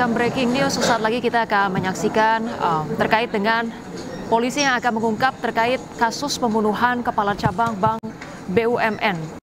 menyaksikan breaking news. Sesaat lagi kita akan menyaksikan terkait dengan polisi yang akan mengungkap terkait kasus pembunuhan Kepala Cabang Bank BUMN.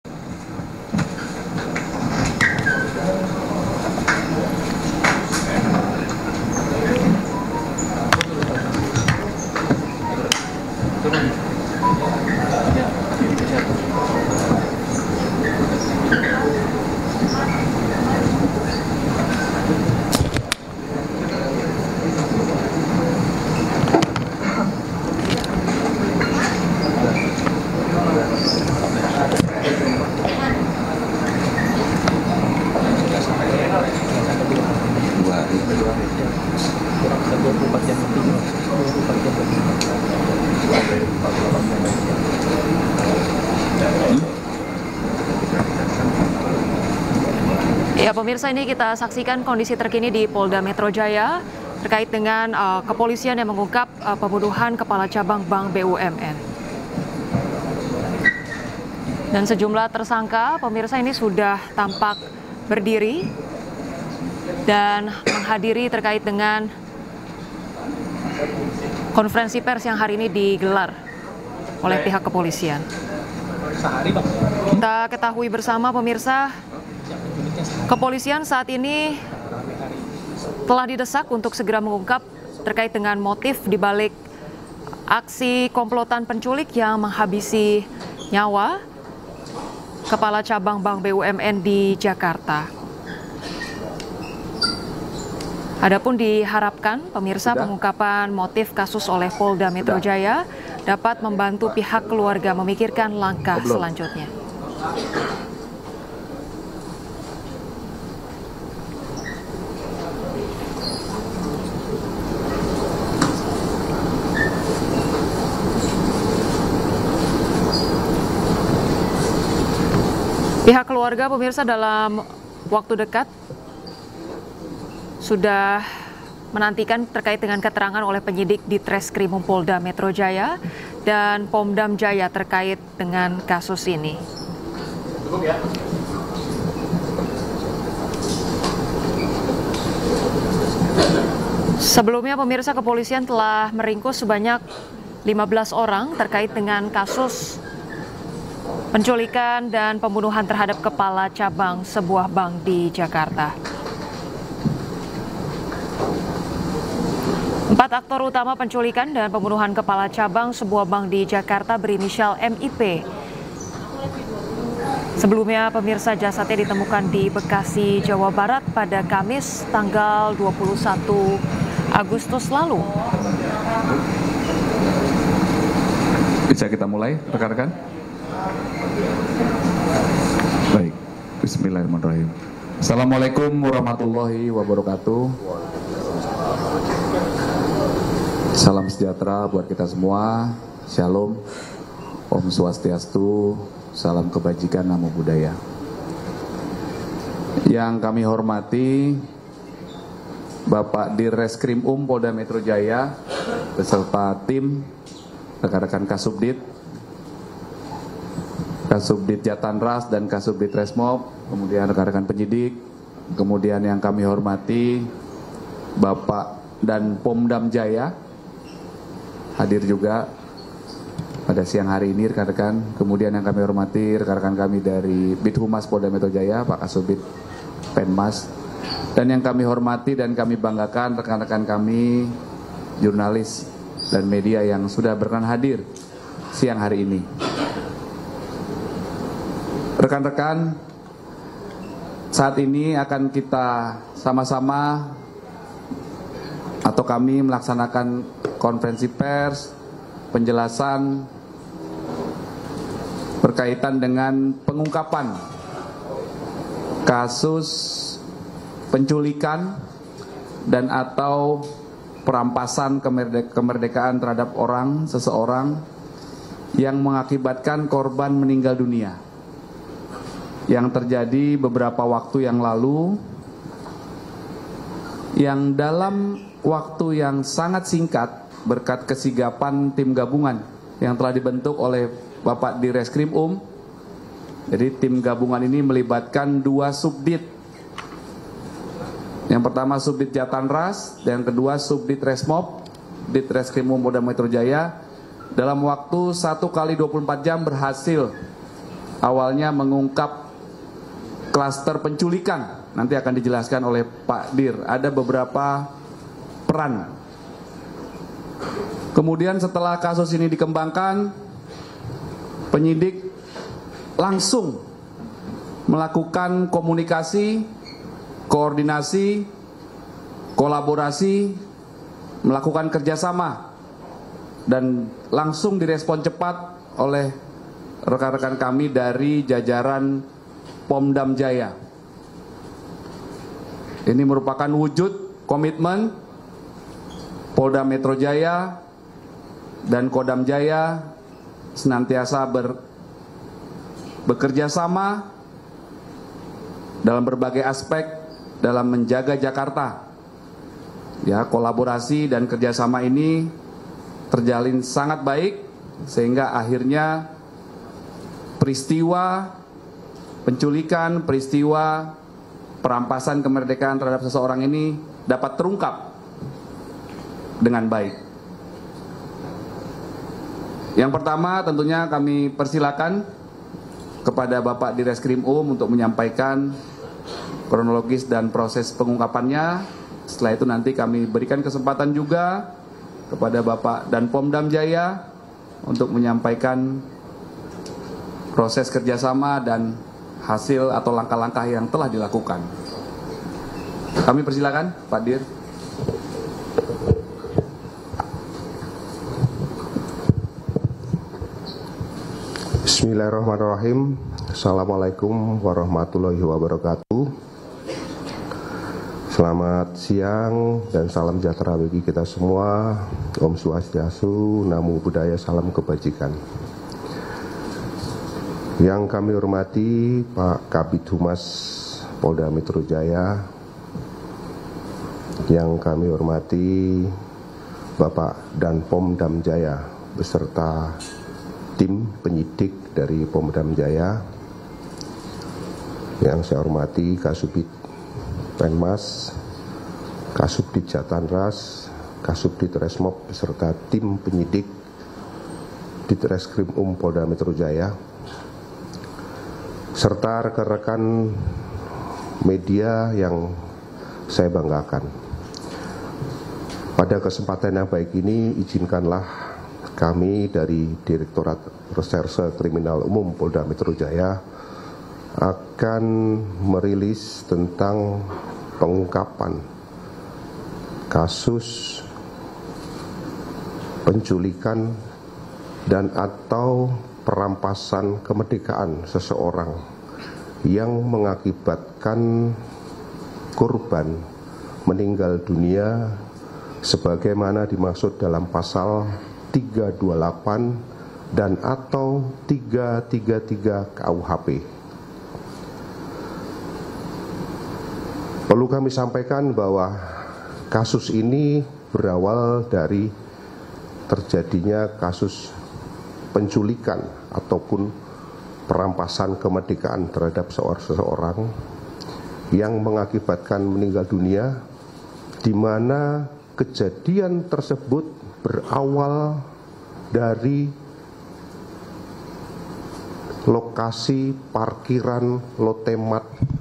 Ya pemirsa, ini kita saksikan kondisi terkini di Polda Metro Jaya terkait dengan kepolisian yang mengungkap pembunuhan Kepala Cabang Bank BUMN. Dan sejumlah tersangka pemirsa ini sudah tampak berdiri dan menghadiri terkait dengan konferensi pers yang hari ini digelar oleh pihak kepolisian. Kita ketahui bersama pemirsa, kepolisian saat ini telah didesak untuk segera mengungkap terkait dengan motif dibalik aksi komplotan penculik yang menghabisi nyawa Kepala Cabang Bank BUMN di Jakarta. Adapun diharapkan pemirsa pengungkapan motif kasus oleh Polda Metro Jaya dapat membantu pihak keluarga memikirkan langkah selanjutnya. Pihak keluarga pemirsa dalam waktu dekat sudah menantikan terkait dengan keterangan oleh penyidik di Treskrimum Polda Metro Jaya dan Pomdam Jaya terkait dengan kasus ini. Sebelumnya pemirsa, kepolisian telah meringkus sebanyak 15 orang terkait dengan kasus penculikan dan pembunuhan terhadap kepala cabang sebuah bank di Jakarta. 4 aktor utama penculikan dan pembunuhan kepala cabang sebuah bank di Jakarta berinisial MIP. Sebelumnya pemirsa, jasadnya ditemukan di Bekasi, Jawa Barat pada Kamis tanggal 21 Agustus lalu. Bisa kita mulai, rekan-rekan? Baik, bismillahirrahmanirrahim. Assalamualaikum warahmatullahi wabarakatuh. Salam sejahtera buat kita semua. Shalom, Om Swastiastu, salam kebajikan, namo buddhaya. Yang kami hormati Bapak Dirreskrimum Polda Metro Jaya beserta tim, rekan-rekan Kasubdit Jatanras dan Kasubdit Resmob, kemudian rekan-rekan penyidik, kemudian yang kami hormati Bapak dan Pomdam Jaya hadir juga pada siang hari ini rekan-rekan, kemudian yang kami hormati rekan-rekan kami dari Bithumas Polda Metro Jaya, Pak Kasubdit Penmas, dan yang kami hormati dan kami banggakan rekan-rekan kami jurnalis dan media yang sudah berkenan hadir siang hari ini. Rekan-rekan, saat ini akan kita sama-sama atau kami melaksanakan konferensi pers penjelasan berkaitan dengan pengungkapan kasus penculikan dan atau perampasan kemerdekaan terhadap seseorang yang mengakibatkan korban meninggal dunia, yang terjadi beberapa waktu yang lalu, yang dalam waktu yang sangat singkat berkat kesigapan tim gabungan yang telah dibentuk oleh Bapak Dirreskrimum. Jadi tim gabungan ini melibatkan 2 subdit. Yang Yang pertama Subdit Jatanras, dan yang kedua Subdit Resmob, Ditreskrimum Polda Metro Jaya, dalam waktu 1 kali 24 jam berhasil awalnya mengungkap klaster penculikan. Nanti akan dijelaskan oleh Pak Dir. Ada beberapa peran. Kemudian setelah kasus ini dikembangkan, penyidik langsung melakukan komunikasi, koordinasi, kolaborasi, melakukan kerjasama, dan langsung direspon cepat oleh rekan-rekan kami dari jajaran Pomdam Jaya. Ini merupakan wujud komitmen Polda Metro Jaya dan Kodam Jaya senantiasa bekerja sama dalam berbagai aspek dalam menjaga Jakarta. Ya, kolaborasi dan kerjasama ini terjalin sangat baik sehingga akhirnya peristiwa penculikan, peristiwa perampasan kemerdekaan terhadap seseorang ini dapat terungkap dengan baik. Yang pertama tentunya kami persilakan kepada Bapak Direskrim untuk menyampaikan kronologis dan proses pengungkapannya. Setelah itu nanti kami berikan kesempatan juga kepada Bapak dan Pomdam Jaya untuk menyampaikan proses kerjasama dan hasil atau langkah-langkah yang telah dilakukan. Kami persilakan Pak Dir. Bismillahirrahmanirrahim. Assalamualaikum warahmatullahi wabarakatuh. Selamat siang dan salam sejahtera bagi kita semua. Om Swastiastu, Namo Buddhaya, salam kebajikan. Yang kami hormati Pak Kabid Humas Polda Metro Jaya, yang kami hormati Bapak dan Pomdam Jaya beserta tim penyidik dari Pomdam Jaya, yang saya hormati Kasubdit Penmas, Kasubdit Jatanras, Kasubdit Resmob beserta tim penyidik Ditreskrim Polda Metro Jaya, serta rekan-rekan media yang saya banggakan. Pada kesempatan yang baik ini, izinkanlah kami dari Direktorat Reserse Kriminal Umum Polda Metro Jaya akan merilis tentang pengungkapan kasus penculikan dan atau perampasan kemerdekaan seseorang yang mengakibatkan korban meninggal dunia sebagaimana dimaksud dalam pasal 328 dan atau 333 KUHP. Perlu kami sampaikan bahwa kasus ini berawal dari terjadinya kasus penculikan ataupun perampasan kemerdekaan terhadap seseorang yang mengakibatkan meninggal dunia, di mana kejadian tersebut berawal dari lokasi parkiran Lotemat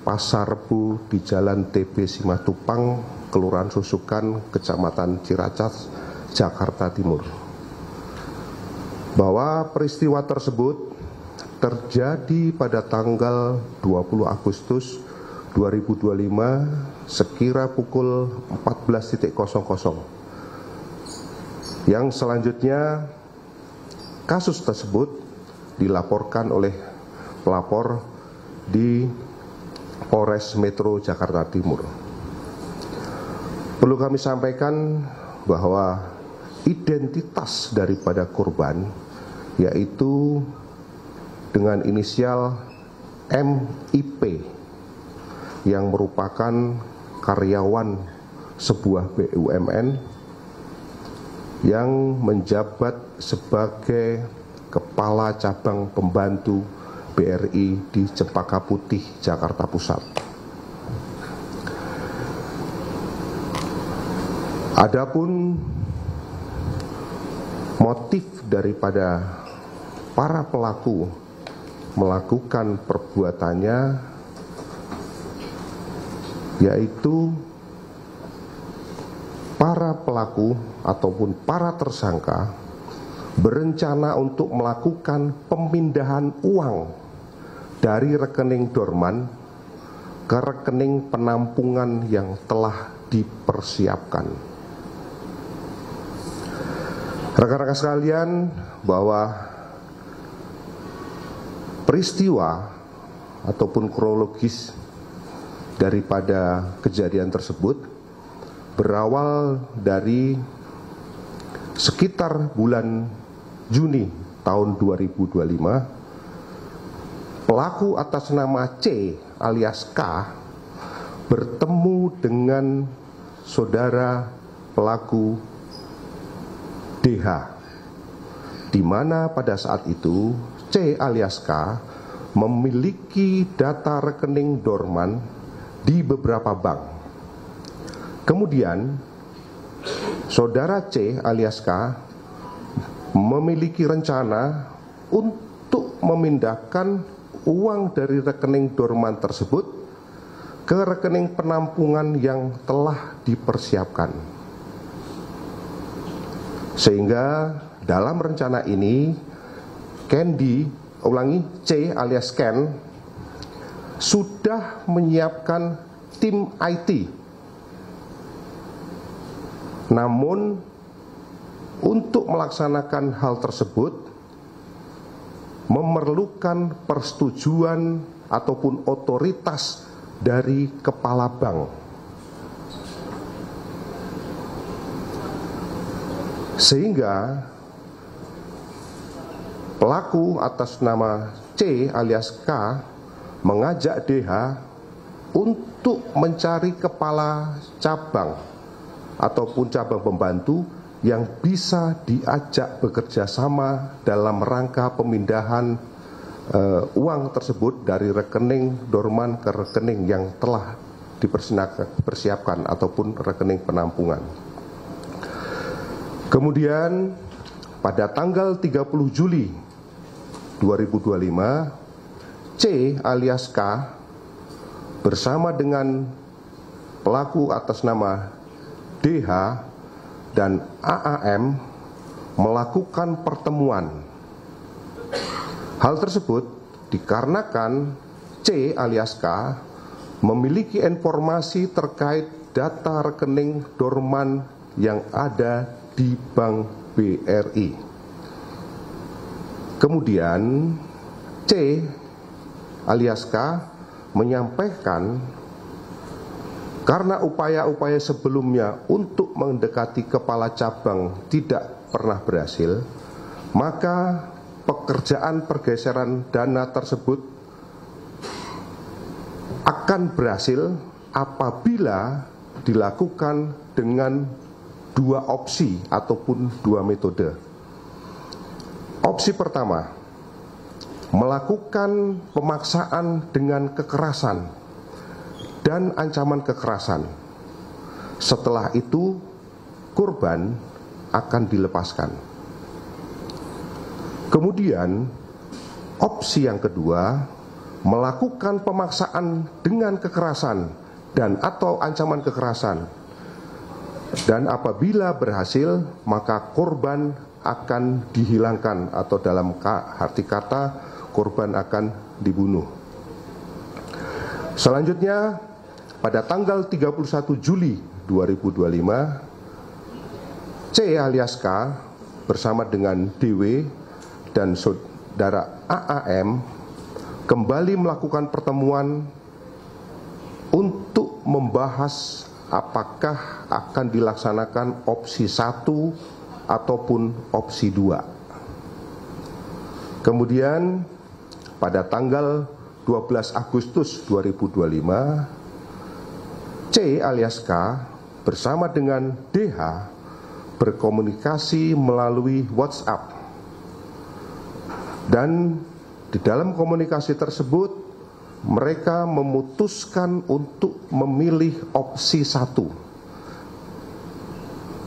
Pasar Rebo di Jalan TB Simatupang, Kelurahan Susukan, Kecamatan Ciracas, Jakarta Timur. Bahwa peristiwa tersebut terjadi pada tanggal 20 Agustus 2025 sekira pukul 14.00. Yang selanjutnya kasus tersebut dilaporkan oleh pelapor di Polres Metro Jakarta Timur. Perlu kami sampaikan bahwa identitas daripada korban yaitu dengan inisial MIP yang merupakan karyawan sebuah BUMN yang menjabat sebagai Kepala Cabang Pembantu BRI di Cempaka Putih, Jakarta Pusat. Adapun motif daripada para pelaku melakukan perbuatannya yaitu para pelaku ataupun para tersangka berencana untuk melakukan pemindahan uang dari rekening dorman ke rekening penampungan yang telah dipersiapkan. Rekan-rekan sekalian, bahwa peristiwa ataupun kronologis daripada kejadian tersebut berawal dari sekitar bulan Juni tahun 2025. Pelaku atas nama C alias K bertemu dengan saudara pelaku DH, di mana pada saat itu C alias K memiliki data rekening dorman di beberapa bank. Kemudian saudara C alias K memiliki rencana untuk memindahkan uang dari rekening dorman tersebut ke rekening penampungan yang telah dipersiapkan. Sehingga dalam rencana ini C alias Ken sudah menyiapkan tim IT. Namun untuk melaksanakan hal tersebut memerlukan persetujuan ataupun otoritas dari kepala bank. Sehingga pelaku atas nama C alias K mengajak DH untuk mencari kepala cabang ataupun cabang pembantu yang bisa diajak bekerja sama dalam rangka pemindahan uang tersebut dari rekening dorman ke rekening yang telah dipersiapkan ataupun rekening penampungan. Kemudian pada tanggal 30 Juli 2025, C alias K bersama dengan pelaku atas nama DH dan AAM melakukan pertemuan. Hal tersebut dikarenakan C alias K memiliki informasi terkait data rekening dorman yang ada di Bank BRI. Kemudian C alias K menyampaikan karena upaya-upaya sebelumnya untuk mendekati kepala cabang tidak pernah berhasil, maka pekerjaan pergeseran dana tersebut akan berhasil apabila dilakukan dengan dua opsi ataupun dua metode. Opsi pertama, melakukan pemaksaan dengan kekerasan dan ancaman kekerasan. Setelah itu, korban akan dilepaskan. Kemudian, opsi yang kedua, melakukan pemaksaan dengan kekerasan dan atau ancaman kekerasan. Dan apabila berhasil, maka korban akan dihilangkan atau dalam arti kata korban akan dibunuh. Selanjutnya, pada tanggal 31 Juli 2025, C alias K bersama dengan DW dan saudara AAM kembali melakukan pertemuan untuk membahas apakah akan dilaksanakan opsi 1 ataupun opsi 2. Kemudian pada tanggal 12 Agustus 2025, C alias K bersama dengan DH berkomunikasi melalui WhatsApp. Dan di dalam komunikasi tersebut mereka memutuskan untuk memilih opsi 1,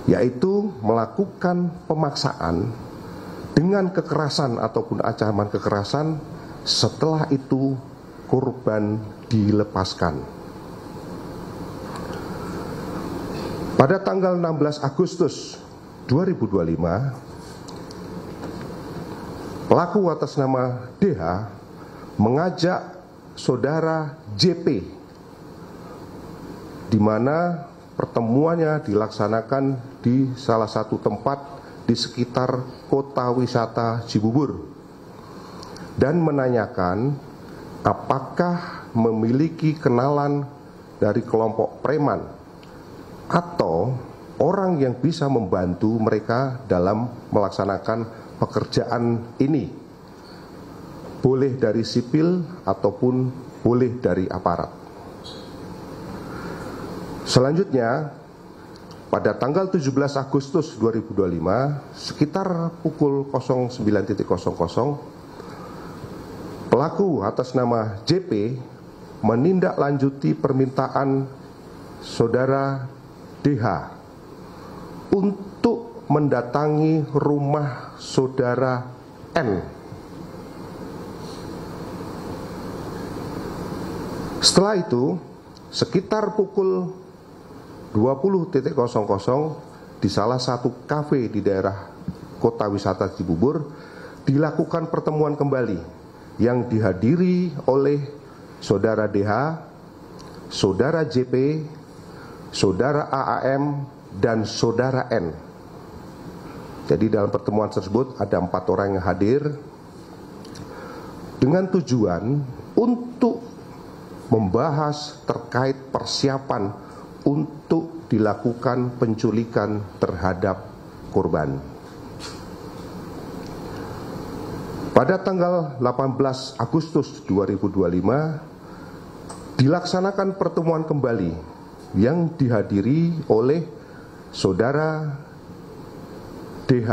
yaitu melakukan pemaksaan dengan kekerasan ataupun ancaman kekerasan, setelah itu korban dilepaskan. Pada tanggal 16 Agustus 2025, pelaku atas nama DH mengajak saudara JP, di mana pertemuannya dilaksanakan di salah satu tempat di sekitar kota wisata Cibubur, dan menanyakan apakah memiliki kenalan dari kelompok preman atau orang yang bisa membantu mereka dalam melaksanakan pekerjaan ini, boleh dari sipil ataupun boleh dari aparat. Selanjutnya, pada tanggal 17 Agustus 2025, sekitar pukul 09.00, pelaku atas nama JP menindaklanjuti permintaan saudara DH untuk mendatangi rumah saudara N. Setelah itu, sekitar pukul 20.00 di salah satu kafe di daerah kota wisata Cibubur dilakukan pertemuan kembali yang dihadiri oleh saudara DH, saudara JP, saudara AAM, dan saudara N. Jadi dalam pertemuan tersebut ada 4 orang yang hadir dengan tujuan untuk membahas terkait persiapan untuk dilakukan penculikan terhadap korban. Pada tanggal 18 Agustus 2025 dilaksanakan pertemuan kembali yang dihadiri oleh saudara DH,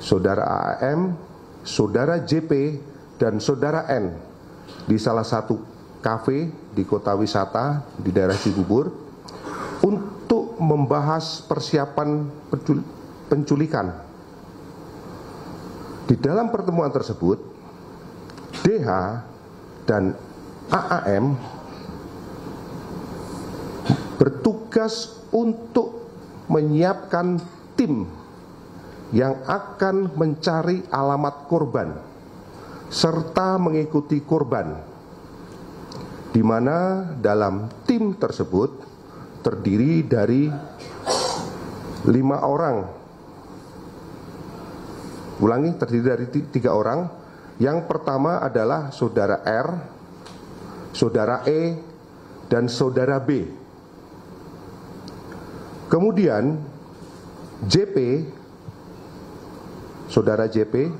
saudara AAM, saudara JP, dan saudara N di salah satu kafe di kota wisata di daerah Cibubur untuk membahas persiapan penculikan. Di dalam pertemuan tersebut, DH dan AAM bertugas untuk menyiapkan tim yang akan mencari alamat korban serta mengikuti korban, di mana dalam tim tersebut terdiri dari 5 orang. Ulangi, terdiri dari 3 orang. Yang pertama adalah saudara R, saudara E, dan saudara B. Kemudian JP, saudara JP,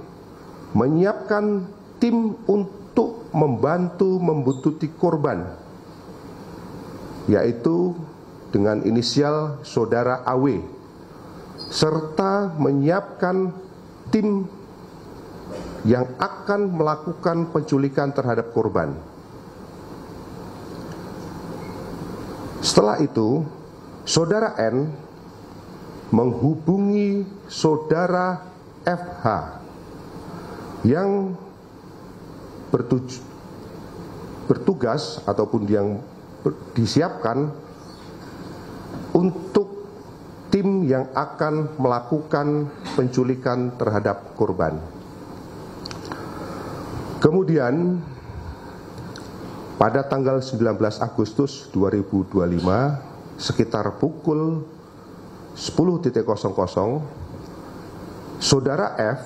menyiapkan tim untuk membantu membuntuti korban, yaitu dengan inisial saudara AW, serta menyiapkan tim yang akan melakukan penculikan terhadap korban. Setelah itu, saudara N menghubungi saudara FH yang bertugas ataupun yang disiapkan untuk tim yang akan melakukan penculikan terhadap korban. Kemudian pada tanggal 19 Agustus 2025 sekitar pukul 10.00 saudara F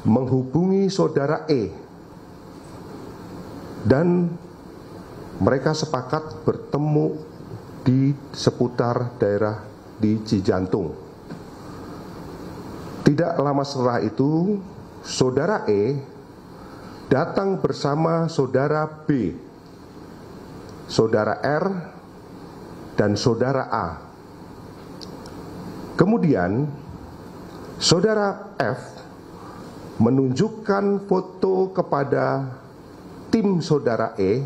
menghubungi saudara E dan mereka sepakat bertemu di seputar daerah di Cijantung. Tidak lama setelah itu, saudara E datang bersama saudara B, saudara R, dan saudara A. Kemudian, saudara F menunjukkan foto kepada tim saudara E,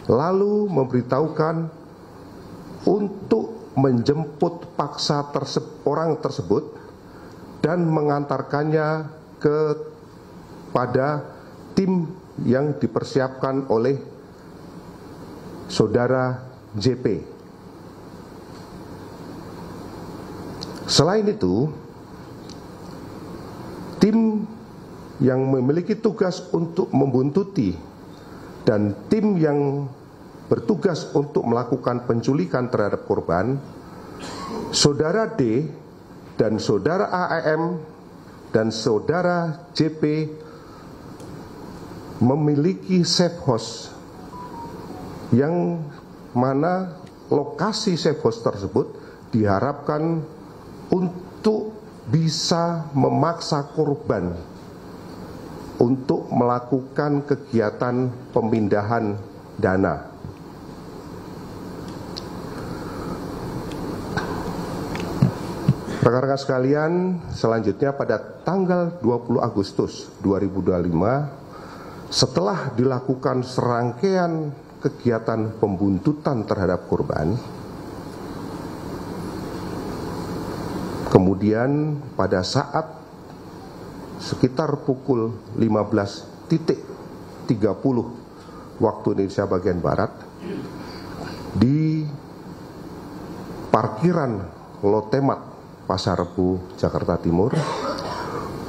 lalu memberitahukan untuk menjemput paksa orang tersebut dan mengantarkannya kepada tim yang dipersiapkan oleh saudara JP. Selain itu, tim yang memiliki tugas untuk membuntuti dan tim yang bertugas untuk melakukan penculikan terhadap korban, saudara D dan saudara AEM dan saudara JP memiliki safe house yang mana lokasi safe house tersebut diharapkan untuk bisa memaksa korban untuk melakukan kegiatan pemindahan dana. Rekan-rekan sekalian, selanjutnya pada tanggal 20 Agustus 2025, setelah dilakukan serangkaian kegiatan pembuntutan terhadap korban, kemudian pada saat sekitar pukul 15.30 waktu Indonesia bagian Barat, di parkiran Lotemat Pasar Rebo, Jakarta Timur,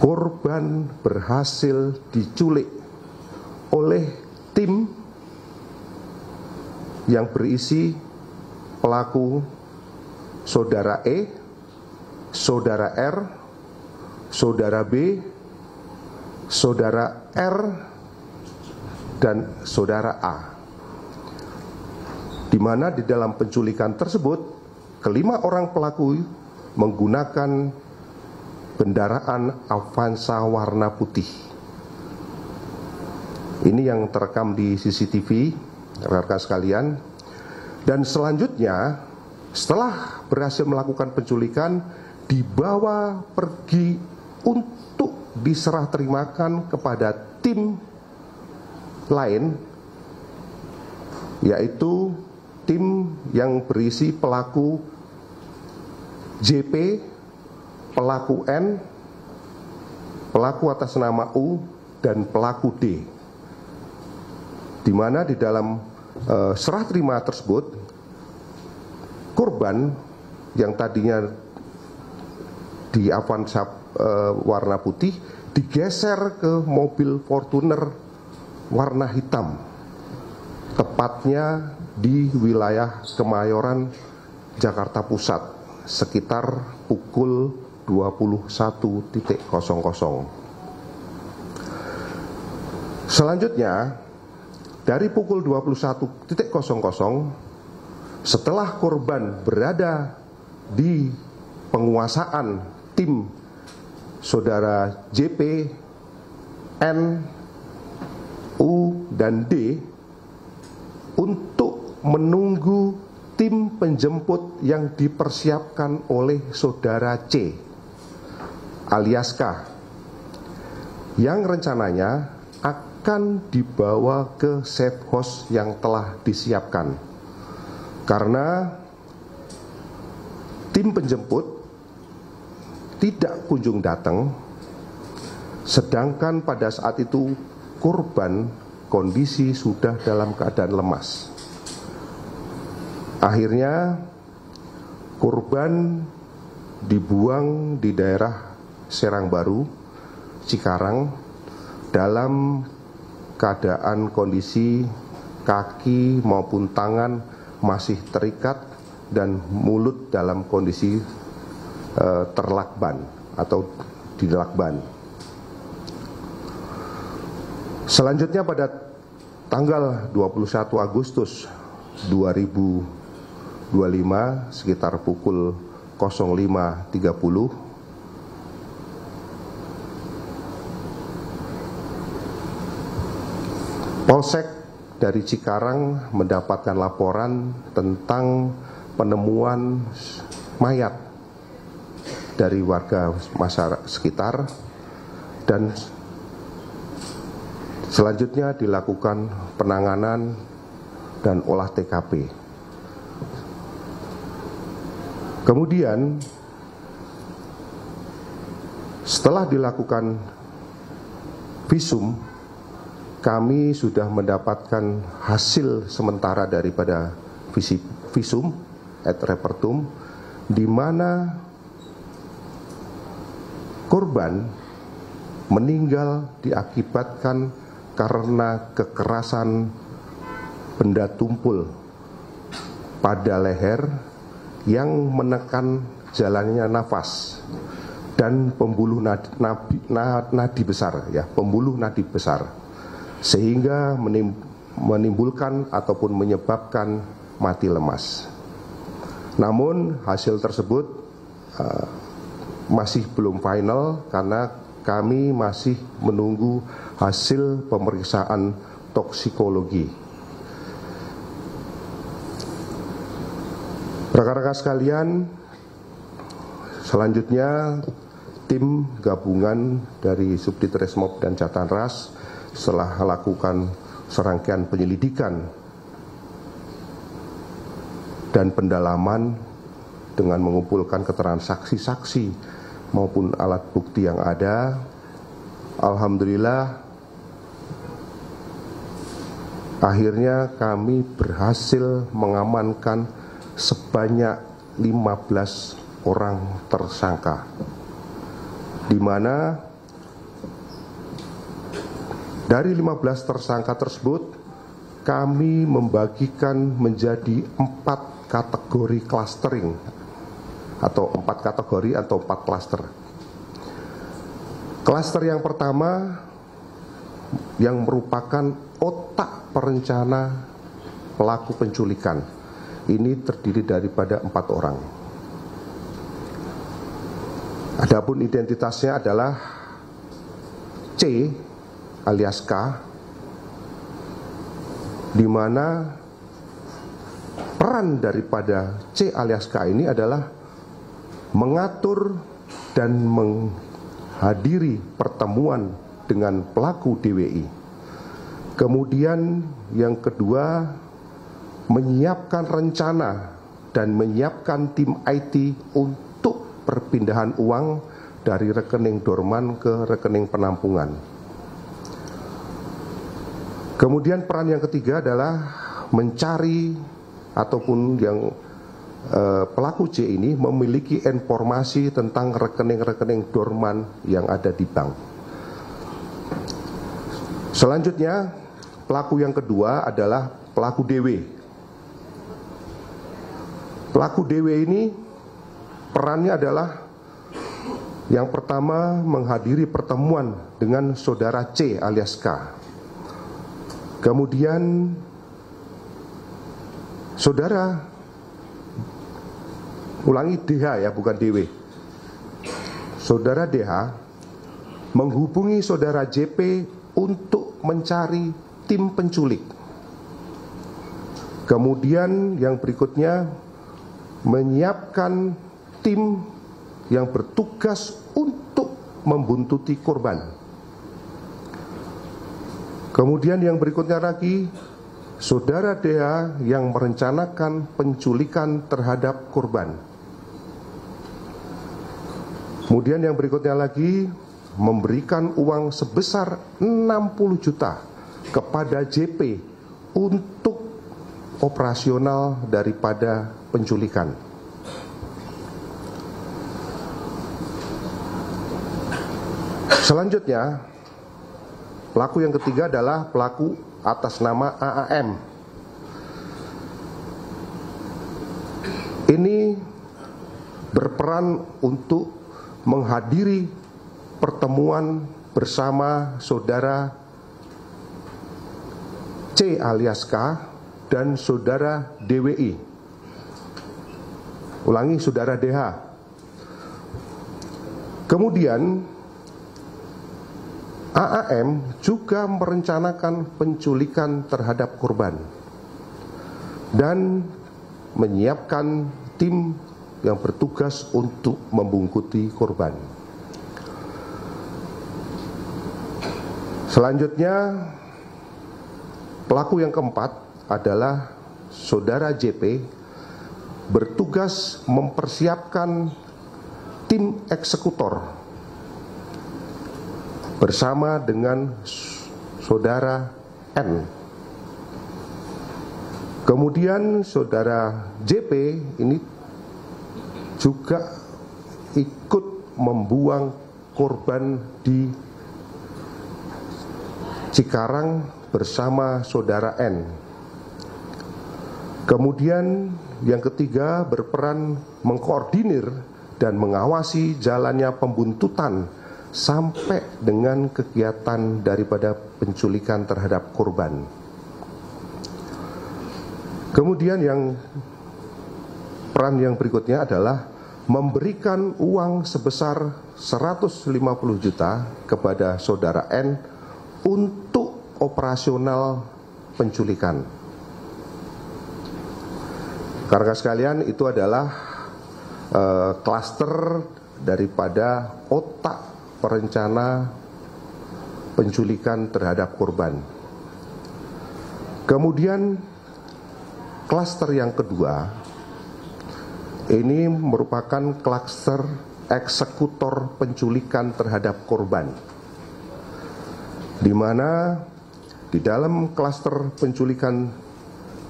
korban berhasil diculik oleh tim yang berisi pelaku saudara E, saudara R, saudara B, saudara R, dan saudara A. Di mana di dalam penculikan tersebut, kelima orang pelaku menggunakan kendaraan Avanza warna putih. Ini yang terekam di CCTV, rekan-rekan sekalian. Dan selanjutnya, setelah berhasil melakukan penculikan, dibawa pergi untuk diserah terimakan kepada tim lain, yaitu tim yang berisi pelaku JP, pelaku N, pelaku atas nama U, dan pelaku D. Di mana di dalam serah terima tersebut, korban yang tadinya di Avanza warna putih digeser ke mobil Fortuner warna hitam, tepatnya di wilayah Kemayoran, Jakarta Pusat, sekitar pukul 21.00. Selanjutnya, dari pukul 21.00, setelah korban berada di penguasaan tim saudara JP, N, U, dan D untuk menunggu tim penjemput yang dipersiapkan oleh saudara C alias K, yang rencananya akan dibawa ke safe house yang telah disiapkan. Karena tim penjemput tidak kunjung datang, sedangkan pada saat itu korban kondisi sudah dalam keadaan lemas. Akhirnya korban dibuang di daerah Serang Baru, Cikarang, dalam keadaan kondisi kaki maupun tangan masih terikat dan mulut dalam kondisi terlakban atau dilakban. Selanjutnya pada tanggal 21 Agustus 2025 sekitar pukul 05.30, Polsek dari Cikarang mendapatkan laporan tentang penemuan mayat dari warga masyarakat sekitar, dan selanjutnya dilakukan penanganan dan olah TKP. Kemudian setelah dilakukan visum, kami sudah mendapatkan hasil sementara daripada visum et repertum, di mana korban meninggal diakibatkan karena kekerasan benda tumpul pada leher yang menekan jalannya nafas dan pembuluh nadi besar, ya, pembuluh nadi besar, sehingga menimbulkan ataupun menyebabkan mati lemas. Namun hasil tersebut masih belum final karena kami masih menunggu hasil pemeriksaan toksikologi. Rekan-rekan sekalian, selanjutnya tim gabungan dari Subdit Resmob dan Jatanras setelah melakukan serangkaian penyelidikan dan pendalaman dengan mengumpulkan keterangan saksi-saksi maupun alat bukti yang ada, alhamdulillah akhirnya kami berhasil mengamankan sebanyak 15 orang tersangka, di mana dari 15 tersangka tersebut kami membagikan menjadi 4 kategori clustering atau 4 kategori atau 4 klaster. Klaster yang pertama yang merupakan otak perencana pelaku penculikan, ini terdiri daripada 4 orang. Adapun identitasnya adalah C alias K, di mana peran daripada C alias K ini adalah mengatur dan menghadiri pertemuan dengan pelaku DWI. Kemudian yang kedua, menyiapkan rencana dan menyiapkan tim IT untuk perpindahan uang dari rekening dorman ke rekening penampungan. Kemudian peran yang ketiga adalah mencari ataupun yang pelaku C ini memiliki informasi tentang rekening-rekening dorman yang ada di bank. Selanjutnya, pelaku yang kedua adalah pelaku DW. Pelaku DW ini perannya adalah yang pertama menghadiri pertemuan dengan saudara C alias K. Kemudian saudara, ulangi DH ya, bukan DW. Saudara DH menghubungi saudara JP untuk mencari tim penculik. Kemudian yang berikutnya menyiapkan tim yang bertugas untuk membuntuti korban. Kemudian yang berikutnya lagi, saudara DH yang merencanakan penculikan terhadap korban. Kemudian yang berikutnya lagi, memberikan uang sebesar 60 juta kepada JP untuk operasional daripada penculikan. Selanjutnya, pelaku yang ketiga adalah pelaku atas nama AAM. Ini berperan untuk menghadiri pertemuan bersama saudara C alias K dan saudara DWI. Ulangi, saudara DH. Kemudian AAM juga merencanakan penculikan terhadap korban dan menyiapkan tim yang bertugas untuk membungkuti korban. Selanjutnya, pelaku yang keempat adalah saudara JP bertugas mempersiapkan tim eksekutor bersama dengan saudara N. Kemudian saudara JP ini juga ikut membuang korban di Cikarang bersama saudara N. Kemudian yang ketiga berperan mengkoordinir dan mengawasi jalannya pembuntutan sampai dengan kegiatan daripada penculikan terhadap korban. Kemudian peran yang berikutnya adalah memberikan uang sebesar 150 juta kepada saudara N untuk operasional penculikan. Rekan-rekan sekalian, itu adalah klaster daripada otak perencana penculikan terhadap korban. Kemudian klaster yang kedua ini merupakan klaster eksekutor penculikan terhadap korban, di mana di dalam klaster penculikan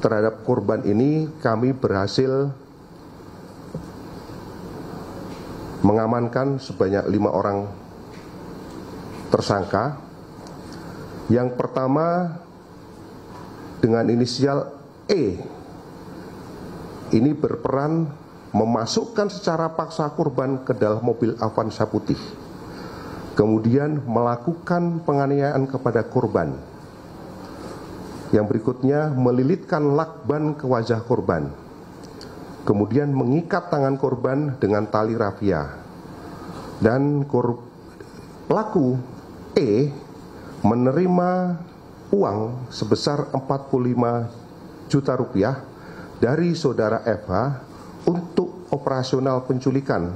terhadap korban ini kami berhasil mengamankan sebanyak 5 orang tersangka. Yang pertama dengan inisial E, ini berperan memasukkan secara paksa korban ke dalam mobil Avanza putih, kemudian melakukan penganiayaan kepada korban. Yang berikutnya melilitkan lakban ke wajah korban, kemudian mengikat tangan korban dengan tali rafia. Dan pelaku E menerima uang sebesar 45 juta rupiah dari saudara FH untuk operasional penculikan,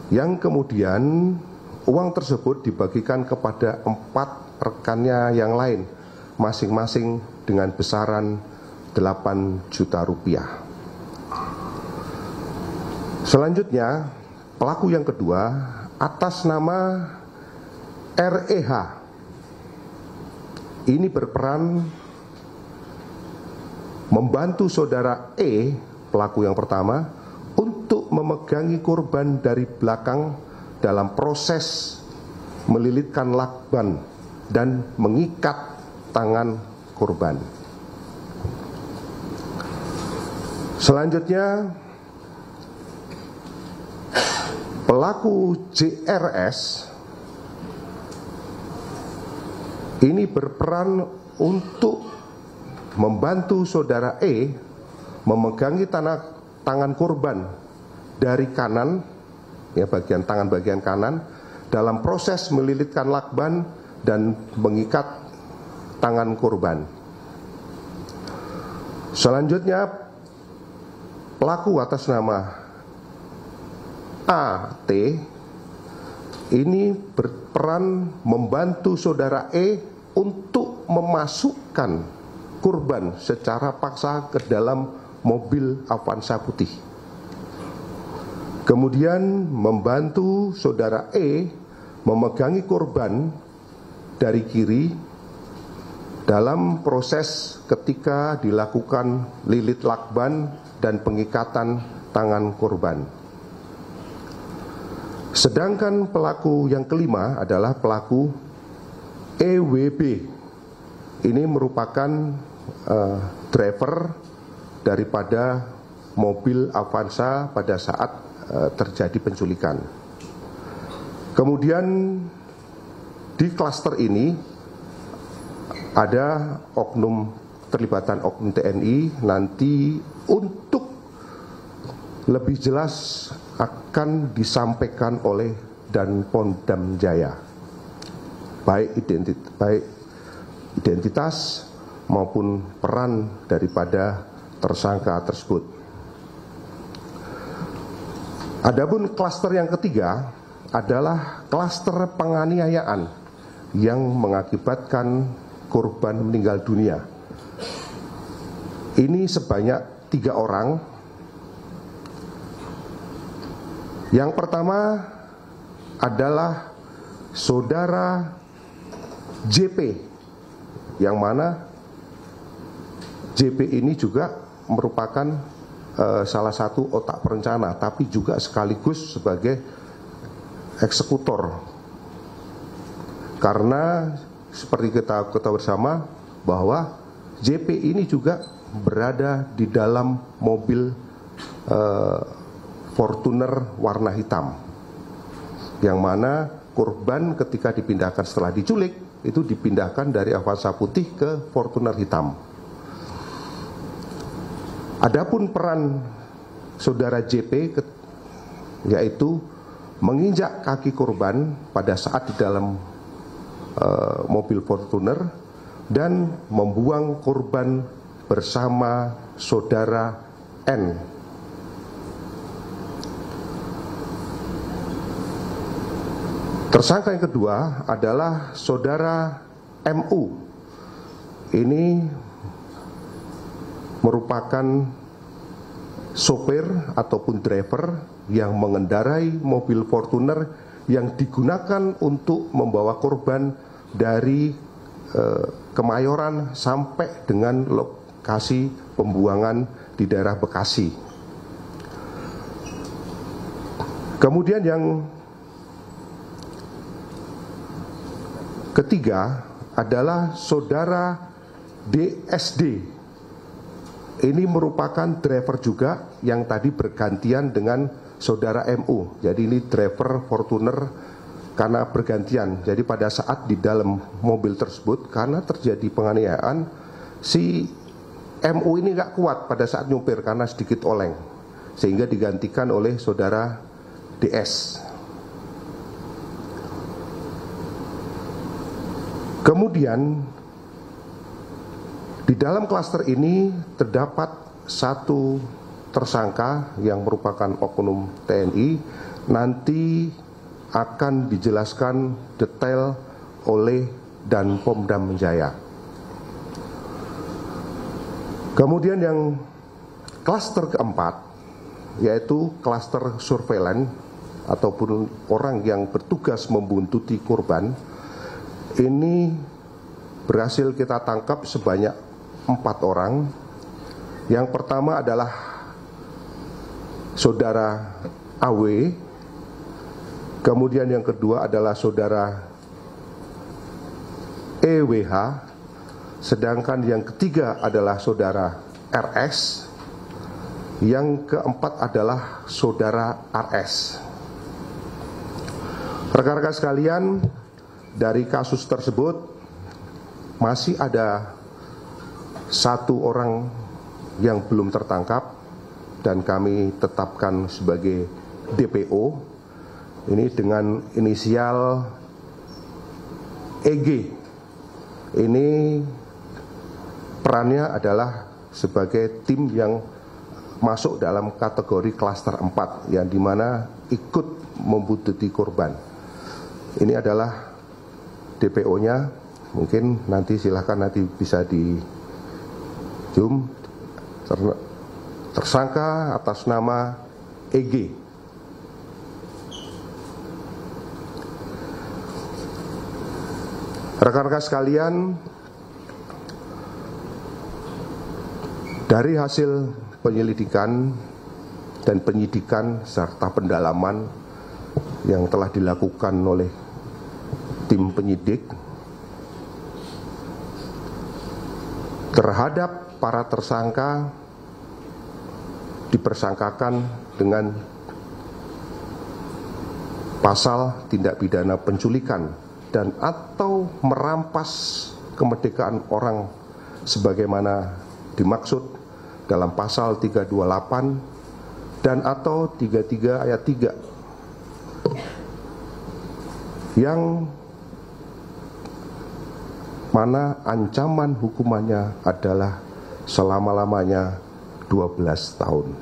yang kemudian uang tersebut dibagikan kepada 4 rekannya yang lain, masing-masing dengan besaran 8 juta rupiah. Selanjutnya, pelaku yang kedua atas nama REH ini berperan membantu saudara E, pelaku yang pertama, untuk memegangi korban dari belakang dalam proses melilitkan lakban dan mengikat tangan korban. Selanjutnya, pelaku JRS ini berperan untuk membantu saudara E memegangi tangan korban dari kanan, ya, bagian tangan bagian kanan, dalam proses melilitkan lakban dan mengikat tangan korban. Selanjutnya, pelaku atas nama AT ini berperan membantu saudara E untuk memasukkan korban secara paksa ke dalam mobil Avanza putih. Kemudian membantu saudara E memegangi korban dari kiri dalam proses ketika dilakukan lilit lakban dan pengikatan tangan korban. Sedangkan pelaku yang kelima adalah pelaku EWB. Ini merupakan driver daripada mobil Avanza pada saat terjadi penculikan. Kemudian di klaster ini ada terlibatan oknum TNI. Nanti untuk lebih jelas akan disampaikan oleh Danpom Jaya, baik identitas maupun peran daripada tersangka tersebut. Adapun klaster yang ketiga adalah klaster penganiayaan yang mengakibatkan korban meninggal dunia. Ini sebanyak 3 orang Yang pertama adalah saudara JP, yang mana JP ini juga merupakan salah satu otak perencana, tapi juga sekaligus sebagai eksekutor. Karena seperti kita ketahui bersama bahwa JP ini juga berada di dalam mobil Fortuner warna hitam, yang mana korban ketika dipindahkan setelah diculik itu dipindahkan dari Avanza putih ke Fortuner hitam. Adapun peran saudara JP yaitu menginjak kaki korban pada saat di dalam mobil Fortuner dan membuang korban bersama saudara N. Tersangka yang kedua adalah saudara MU. Ini merupakan sopir ataupun driver yang mengendarai mobil Fortuner yang digunakan untuk membawa korban dari Kemayoran sampai dengan lokasi pembuangan di daerah Bekasi. Kemudian yang ketiga adalah saudara DSD. Ini merupakan driver juga yang tadi bergantian dengan saudara MU. Jadi ini driver Fortuner karena bergantian. Jadi pada saat di dalam mobil tersebut karena terjadi penganiayaan, si MU ini nggak kuat pada saat nyupir karena sedikit oleng, sehingga digantikan oleh saudara DS. Kemudian di dalam klaster ini terdapat satu tersangka yang merupakan oknum TNI, nanti akan dijelaskan detail oleh Dan Pomdam Jaya. Kemudian yang klaster keempat yaitu klaster surveillance ataupun orang yang bertugas membuntuti korban. Ini berhasil kita tangkap sebanyak 4 orang. Yang pertama adalah saudara AW, kemudian yang kedua adalah saudara EWH, sedangkan yang ketiga adalah saudara RS, yang keempat adalah saudara RS. Rekan-rekan sekalian, dari kasus tersebut masih ada 1 orang yang belum tertangkap dan kami tetapkan sebagai DPO. Ini dengan inisial EG. Ini perannya adalah sebagai tim yang masuk dalam kategori klaster 4 yang dimana ikut membuntuti korban. Ini adalah DPO-nya, mungkin nanti silahkan nanti bisa di zoom. Tersangka atas nama EG. Rekan-rekan sekalian, dari hasil penyelidikan dan penyidikan serta pendalaman yang telah dilakukan oleh tim penyidik terhadap para tersangka dipersangkakan dengan pasal tindak pidana penculikan dan atau merampas kemerdekaan orang sebagaimana dimaksud dalam pasal 328 dan atau 33 ayat 3 yang mana ancaman hukumannya adalah selama-lamanya 12 tahun.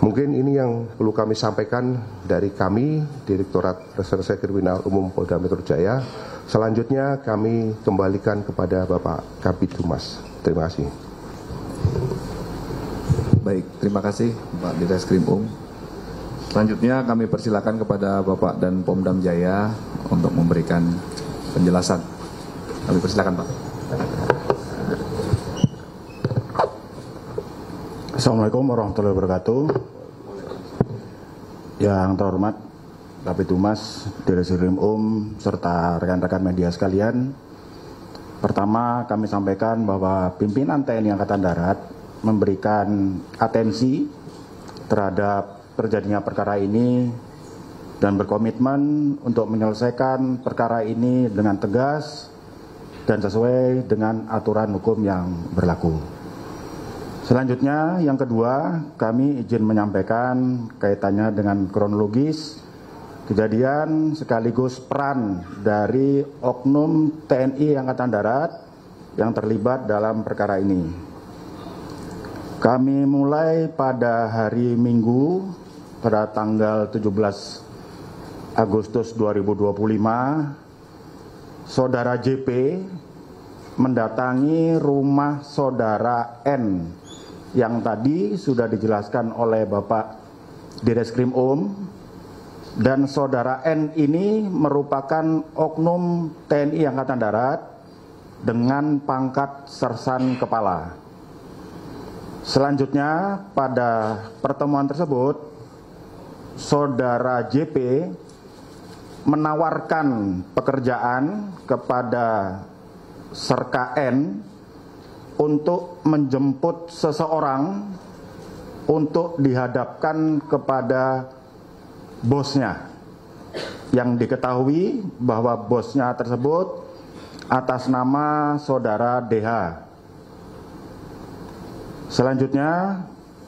Mungkin ini yang perlu kami sampaikan dari kami, Direktorat Reserse Kriminal Umum Polda Metro Jaya. Selanjutnya kami kembalikan kepada Bapak Kabid Humas. Terima kasih. Baik, terima kasih Pak Direskrim Selanjutnya kami persilakan kepada Bapak dan Pomdam Jaya untuk memberikan penjelasan. Kami persilakan, Pak. Assalamualaikum warahmatullahi wabarakatuh. Yang terhormat Kabid Humas, Direskrim serta rekan-rekan media sekalian. Pertama, kami sampaikan bahwa pimpinan TNI Angkatan Darat memberikan atensi terhadap terjadinya perkara ini dan berkomitmen untuk menyelesaikan perkara ini dengan tegas dan sesuai dengan aturan hukum yang berlaku. Selanjutnya, yang kedua, kami izin menyampaikan kaitannya dengan kronologis kejadian sekaligus peran dari oknum TNI Angkatan Darat yang terlibat dalam perkara ini. Kami mulai pada hari Minggu pada tanggal 17 Agustus 2025, Saudara JP mendatangi rumah Saudara N yang tadi sudah dijelaskan oleh Bapak Direskrim dan Saudara N ini merupakan oknum TNI Angkatan Darat dengan pangkat sersan kepala. Selanjutnya, pada pertemuan tersebut, Saudara JP menawarkan pekerjaan kepada Serka N untuk menjemput seseorang untuk dihadapkan kepada bosnya, yang diketahui bahwa bosnya tersebut atas nama Saudara DH. Selanjutnya,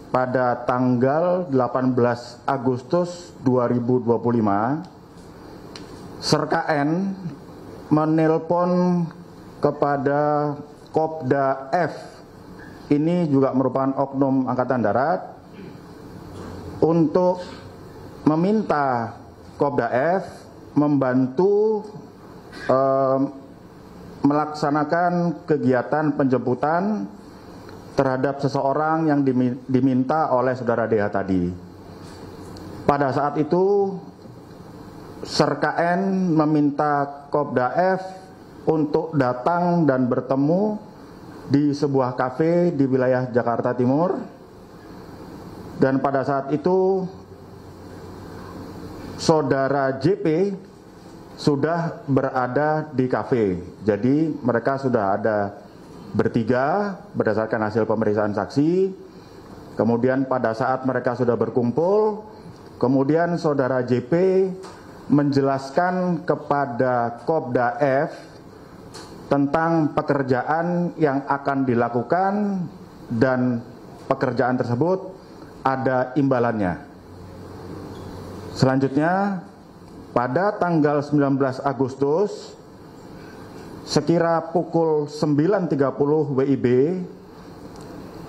pada tanggal 18 Agustus 2025, Serka N menelpon kepada Kopda F, ini juga merupakan oknum Angkatan Darat, untuk meminta Kopda F membantu melaksanakan kegiatan penjemputan terhadap seseorang yang diminta oleh Saudara DH tadi. Pada saat itu, Serka N meminta Kopda F untuk datang dan bertemu di sebuah kafe di wilayah Jakarta Timur. Dan pada saat itu, Saudara JP sudah berada di kafe. Jadi mereka sudah ada bertiga berdasarkan hasil pemeriksaan saksi. Kemudian pada saat mereka sudah berkumpul, kemudian Saudara JP menjelaskan kepada Kopda F tentang pekerjaan yang akan dilakukan dan pekerjaan tersebut ada imbalannya. Selanjutnya, pada tanggal 19 Agustus, sekira pukul 9.30 WIB,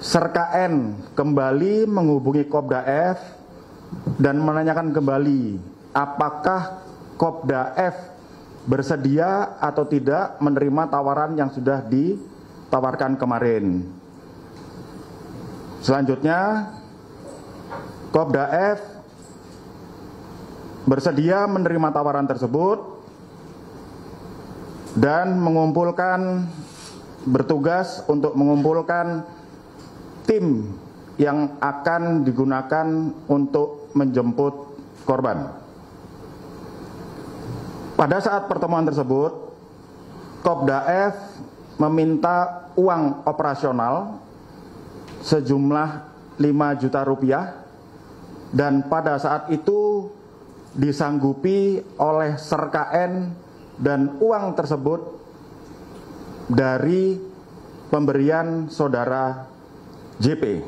Serka N kembali menghubungi Kopda F dan menanyakan kembali apakah Kopda F bersedia atau tidak menerima tawaran yang sudah ditawarkan kemarin. Selanjutnya, Kopda F bersedia menerima tawaran tersebut dan bertugas untuk mengumpulkan tim yang akan digunakan untuk menjemput korban. Pada saat pertemuan tersebut, Kopda F meminta uang operasional sejumlah 5 juta rupiah dan pada saat itu disanggupi oleh Serka N dan uang tersebut dari pemberian Saudara JP.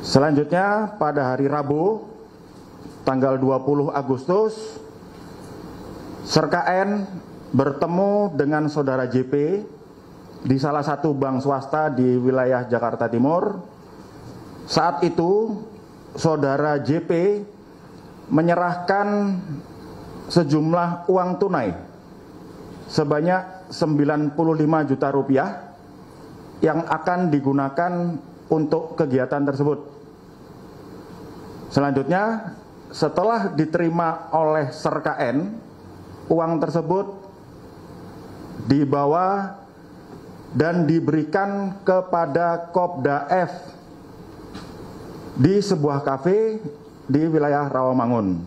Selanjutnya, pada hari Rabu tanggal 20 Agustus, Serka N bertemu dengan Saudara JP di salah satu bank swasta di wilayah Jakarta Timur. Saat itu Saudara JP menyerahkan sejumlah uang tunai sebanyak 95 juta rupiah yang akan digunakan untuk kegiatan tersebut. Selanjutnya, setelah diterima oleh Serka N, uang tersebut dibawa dan diberikan kepada Kopda F di sebuah kafe di wilayah Rawamangun.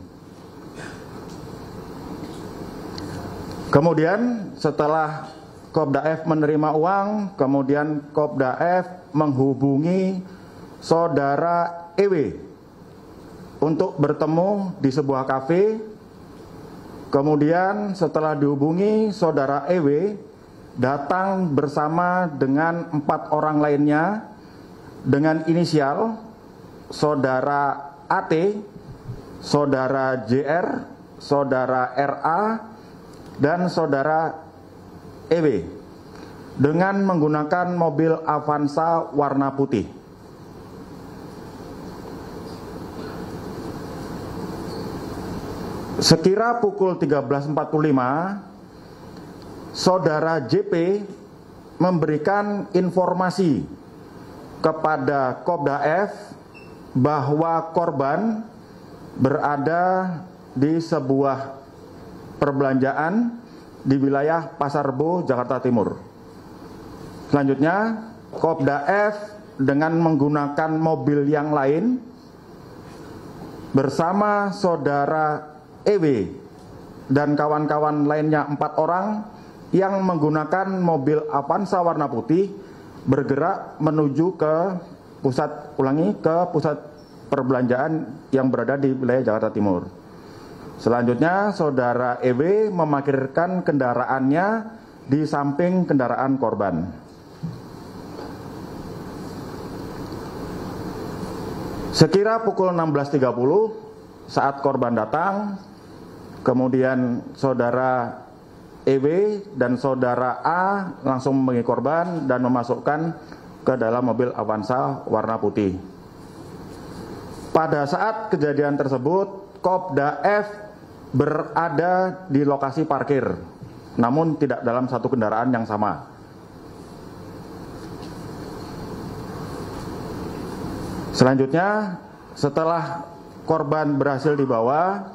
Kemudian setelah Kopda F menerima uang, kemudian Kopda F menghubungi saudara EW untuk bertemu di sebuah kafe. Kemudian setelah dihubungi, saudara EW datang bersama dengan 4 orang lainnya dengan inisial saudara AT, saudara JR, saudara RA, dan saudara EW dengan menggunakan mobil Avanza warna putih. Sekira pukul 13.45, saudara JP memberikan informasi kepada Kopda F bahwa korban berada di sebuah perbelanjaan di wilayah Pasar Rebo, Jakarta Timur. Selanjutnya, Kopda F dengan menggunakan mobil yang lain bersama saudara EW dan kawan-kawan lainnya 4 orang yang menggunakan mobil Avanza warna putih bergerak menuju ke pusat perbelanjaan yang berada di wilayah Jakarta Timur. Selanjutnya, saudara EW memarkirkan kendaraannya di samping kendaraan korban. Sekira pukul 16.30 saat korban datang, kemudian saudara EW dan saudara A langsung memenuhi korban dan memasukkan ke dalam mobil Avanza warna putih. Pada saat kejadian tersebut, Kopda F berada di lokasi parkir, namun tidak dalam satu kendaraan yang sama. Selanjutnya, setelah korban berhasil dibawa,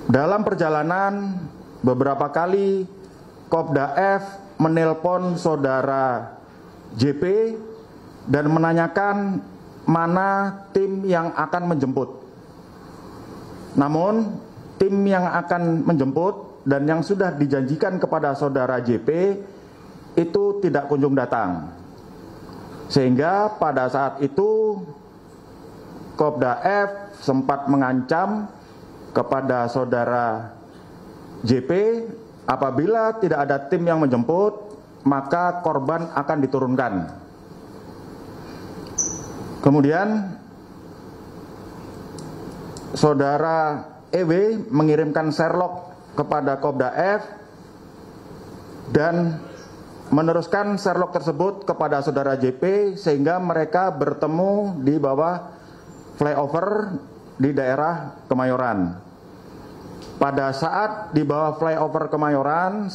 dalam perjalanan beberapa kali Kopda F menelpon saudara JP dan menanyakan mana tim yang akan menjemput. Namun, tim yang akan menjemput dan yang sudah dijanjikan kepada saudara JP itu tidak kunjung datang. Sehingga pada saat itu Kopda F sempat mengancam kepada saudara JP, apabila tidak ada tim yang menjemput, maka korban akan diturunkan. Kemudian saudara EW mengirimkan Sherlock kepada Kopda F dan meneruskan Sherlock tersebut kepada saudara JP sehingga mereka bertemu di bawah flyover di daerah Kemayoran. Pada saat di bawah flyover Kemayoran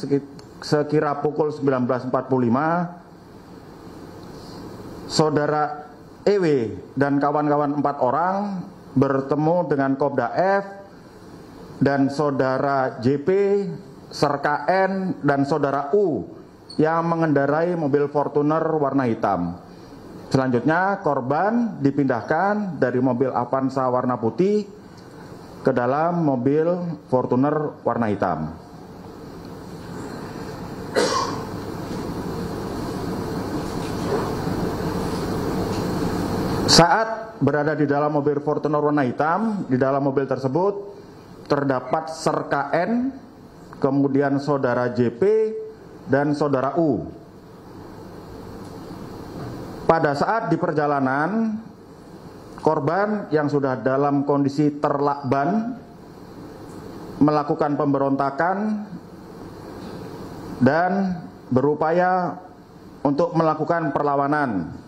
sekira pukul 19.45, saudara EW dan kawan-kawan 4 orang bertemu dengan Kopda F dan saudara JP, Serka N, dan saudara U yang mengendarai mobil Fortuner warna hitam. Selanjutnya korban dipindahkan dari mobil Avanza warna putih ke dalam mobil Fortuner warna hitam. Saat berada di dalam mobil Fortuner warna hitam, di dalam mobil tersebut terdapat Serka N, kemudian saudara JP, dan saudara U. Pada saat di perjalanan, korban yang sudah dalam kondisi terlakban melakukan pemberontakan dan berupaya untuk melakukan perlawanan.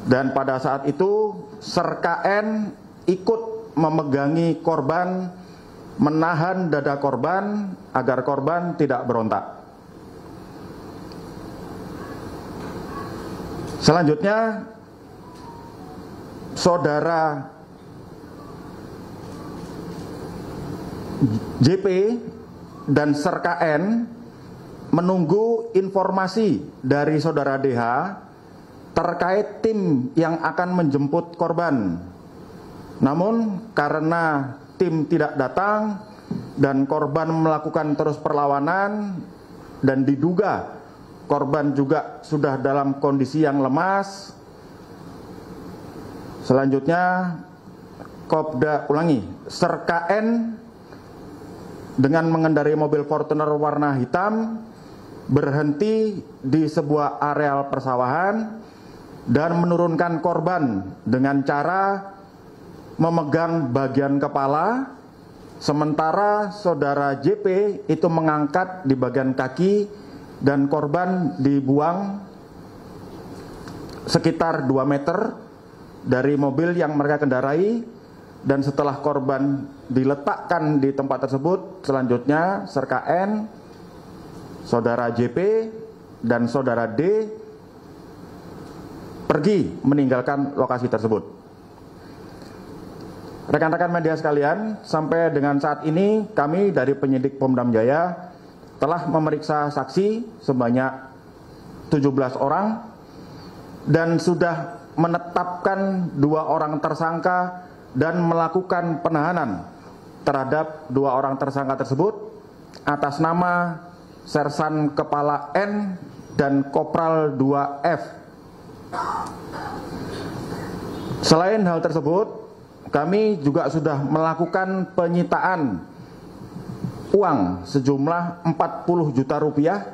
Dan pada saat itu Serka N ikut memegangi korban, menahan dada korban agar korban tidak berontak. Selanjutnya saudara JP dan Serka N menunggu informasi dari saudara DH terkait tim yang akan menjemput korban. Namun karena tim tidak datang dan korban melakukan terus perlawanan dan diduga korban juga sudah dalam kondisi yang lemas, selanjutnya Serka N dengan mengendarai mobil Fortuner warna hitam berhenti di sebuah areal persawahan dan menurunkan korban dengan cara memegang bagian kepala, sementara saudara JP itu mengangkat di bagian kaki dan korban dibuang sekitar 2 meter dari mobil yang mereka kendarai. Dan setelah korban diletakkan di tempat tersebut, selanjutnya Serka N, saudara JP, dan saudara D pergi meninggalkan lokasi tersebut. Rekan-rekan media sekalian, sampai dengan saat ini kami dari penyidik Pom Dam Jaya telah memeriksa saksi sebanyak 17 orang dan sudah menetapkan 2 orang tersangka dan melakukan penahanan terhadap 2 orang tersangka tersebut atas nama Sersan Kepala N dan Kopral 2F. Selain hal tersebut, kami juga sudah melakukan penyitaan uang sejumlah 40 juta rupiah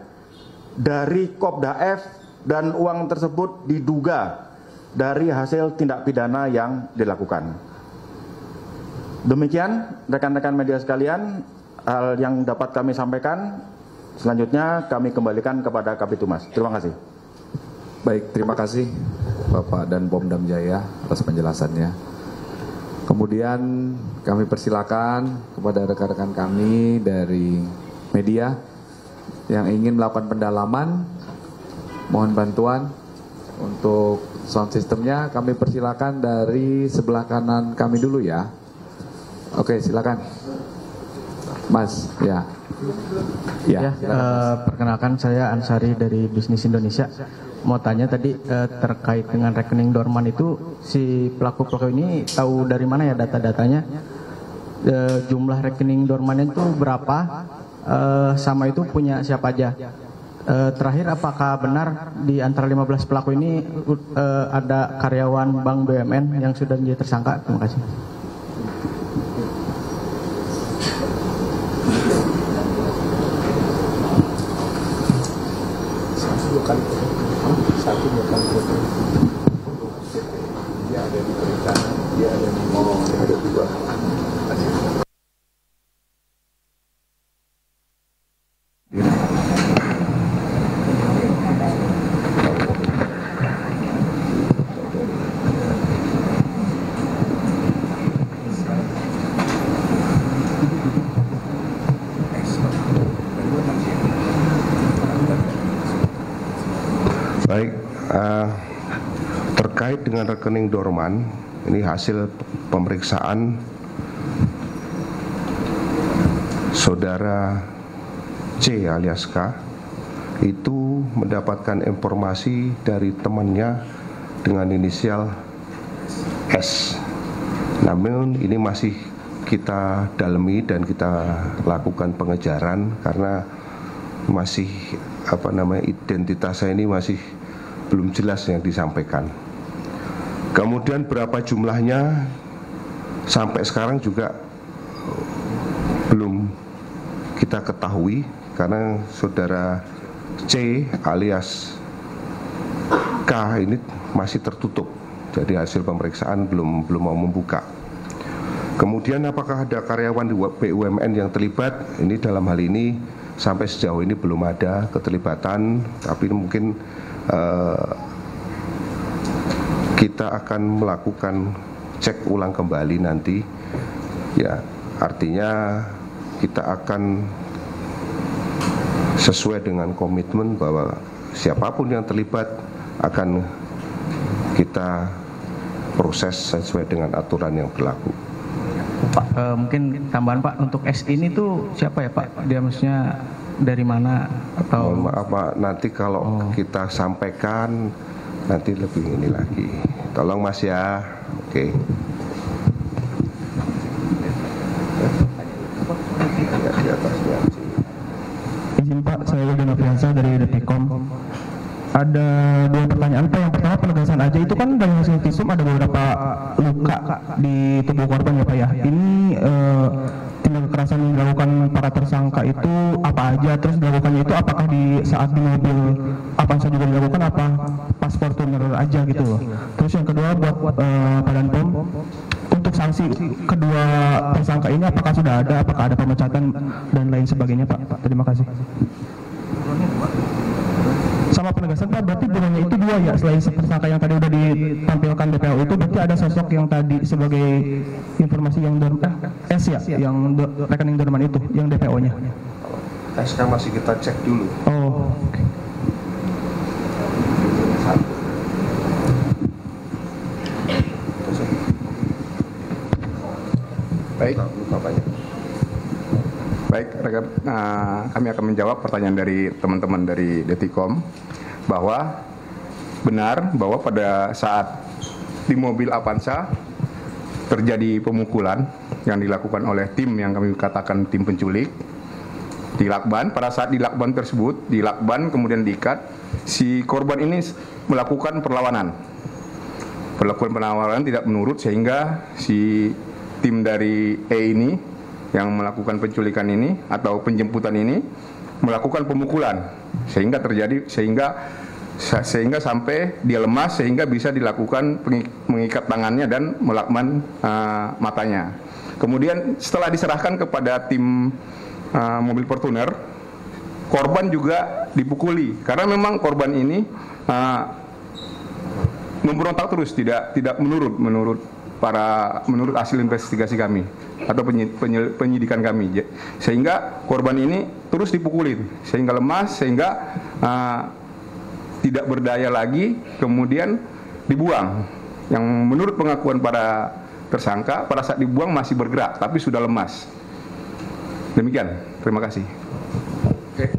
dari Kopda F dan uang tersebut diduga dari hasil tindak pidana yang dilakukan. Demikian rekan-rekan media sekalian hal yang dapat kami sampaikan. Selanjutnya kami kembalikan kepada Kabid Humas. Terima kasih. Baik, terima kasih Bapak dan Pom Dam Jaya atas penjelasannya. Kemudian kami persilakan kepada rekan-rekan kami dari media yang ingin melakukan pendalaman, mohon bantuan untuk sound systemnya. Kami persilakan dari sebelah kanan kami dulu ya. Oke, silakan, Mas. Ya, perkenalkan saya Ansari dari Bisnis Indonesia. Mau tanya tadi terkait dengan rekening dorman itu, si pelaku ini tahu dari mana ya data-datanya? Jumlah rekening dormannya itu berapa? Sama itu punya siapa aja? Terakhir, apakah benar di antara 15 pelaku ini ada karyawan Bank BUMN yang sudah menjadi tersangka? Terima kasih. Dia ada di perencanaan, dia ada di ngomong, dia ada juga. Baik, terkait dengan rekening dorman, ini hasil pemeriksaan saudara C alias K itu mendapatkan informasi dari temannya dengan inisial S. Namun ini masih kita dalami dan kita lakukan pengejaran karena masih identitasnya ini masih belum jelas yang disampaikan. Kemudian berapa jumlahnya sampai sekarang juga belum kita ketahui karena saudara C alias K ini masih tertutup. Jadi hasil pemeriksaan belum mau membuka. Kemudian apakah ada karyawan di BUMN yang terlibat? Ini dalam hal ini sampai sejauh ini belum ada keterlibatan, tapi mungkin kita akan melakukan cek ulang kembali nanti. Ya, artinya kita akan sesuai dengan komitmen bahwa siapapun yang terlibat akan kita proses sesuai dengan aturan yang berlaku. Pak, mungkin tambahan Pak, untuk S ini tuh siapa ya Pak? Dia maksudnya dari mana atau? Mohon maaf Pak, nanti kalau kita sampaikan nanti lebih ini lagi. Tolong Mas ya, oke. Di atasnya. Izin Pak, saya Wildan Noviansa dari Detikom. Ada dua pertanyaan Pak. Yang pertama, penegasan aja itu kan dari hasil visum ada beberapa luka di tubuh korban ya Pak ya. Ini tindak kekerasan yang dilakukan para tersangka itu apa aja? Terus dilakukannya itu apakah di saat di mobil Avanza juga dilakukan, apa pas Fortuner aja gitu loh. Terus yang kedua buat Badan POM, untuk sanksi kedua tersangka ini apakah sudah ada, apakah ada pemecatan dan lain sebagainya Pak? Terima kasih. Sama penegasan Pak, berarti buronnya itu dua ya, selain tersangka yang tadi udah ditampilkan DPO itu, berarti ada sosok yang tadi sebagai informasi yang S ya, yang rekening Dorman itu, yang DPO-nya. SK masih kita cek dulu. Oh, oke. Baik, kami akan menjawab pertanyaan dari teman-teman dari Detikom bahwa benar bahwa pada saat di mobil Avanza terjadi pemukulan yang dilakukan oleh tim yang kami katakan tim penculik di lakban. Pada saat di lakban tersebut, di lakban kemudian diikat, si korban ini melakukan perlawanan. Perlawanan tidak menurut sehingga si tim dari E ini yang melakukan penculikan ini atau penjemputan ini melakukan pemukulan sehingga sampai dia lemas sehingga bisa dilakukan mengikat tangannya dan melakban matanya. Kemudian setelah diserahkan kepada tim mobil Fortuner, korban juga dipukuli karena memang korban ini memberontak terus, tidak menurut hasil investigasi kami atau penyidikan kami, sehingga korban ini terus dipukulin sehingga lemas, sehingga tidak berdaya lagi, kemudian dibuang. Yang menurut pengakuan para tersangka pada saat dibuang masih bergerak tapi sudah lemas. Demikian, terima kasih. Oke.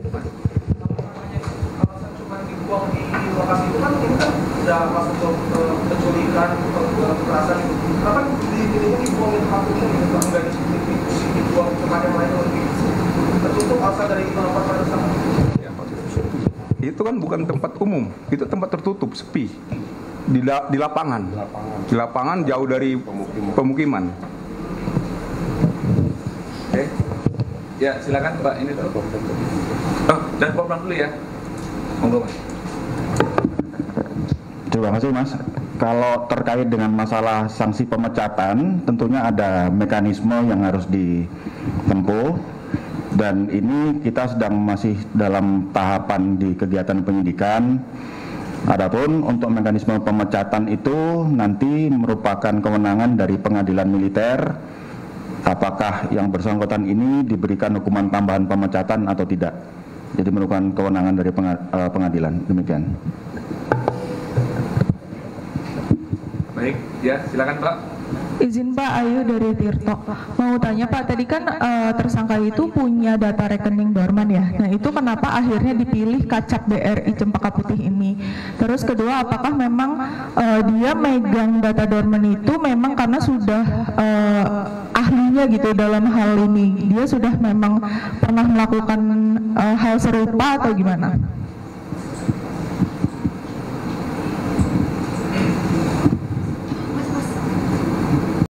Dibuang di lokasi itu kan ini kan sudah masuk ke penculikan, kekerasan itu. Kapan dibuang di tempat umum gitu, enggak dibuang ke tempat yang lain lebih tertutup asal dari tempat pada sama. Itu kan bukan tempat umum, itu tempat tertutup, sepi. Di lapangan. Di lapangan jauh dari pemukiman. Oke. Ya, silakan Pak, ini dulu. Dan Pak dulu ya. Monggo Mas. Terima kasih Mas. Kalau terkait dengan masalah sanksi pemecatan, tentunya ada mekanisme yang harus ditempuh, dan ini kita sedang masih dalam tahapan di kegiatan penyidikan. Adapun untuk mekanisme pemecatan itu nanti merupakan kewenangan dari pengadilan militer, apakah yang bersangkutan ini diberikan hukuman tambahan pemecatan atau tidak. Jadi merupakan kewenangan dari pengadilan. Demikian. Baik, ya silakan Pak. Izin Pak, Ayu dari Tirto. Mau tanya Pak, tadi kan tersangka itu punya data rekening Dorman ya. Nah itu kenapa akhirnya dipilih Kacap BRI Cempaka Putih ini? Terus kedua, apakah memang dia megang data Dorman itu memang karena sudah ahlinya gitu dalam hal ini? Dia sudah memang pernah melakukan hal serupa atau gimana?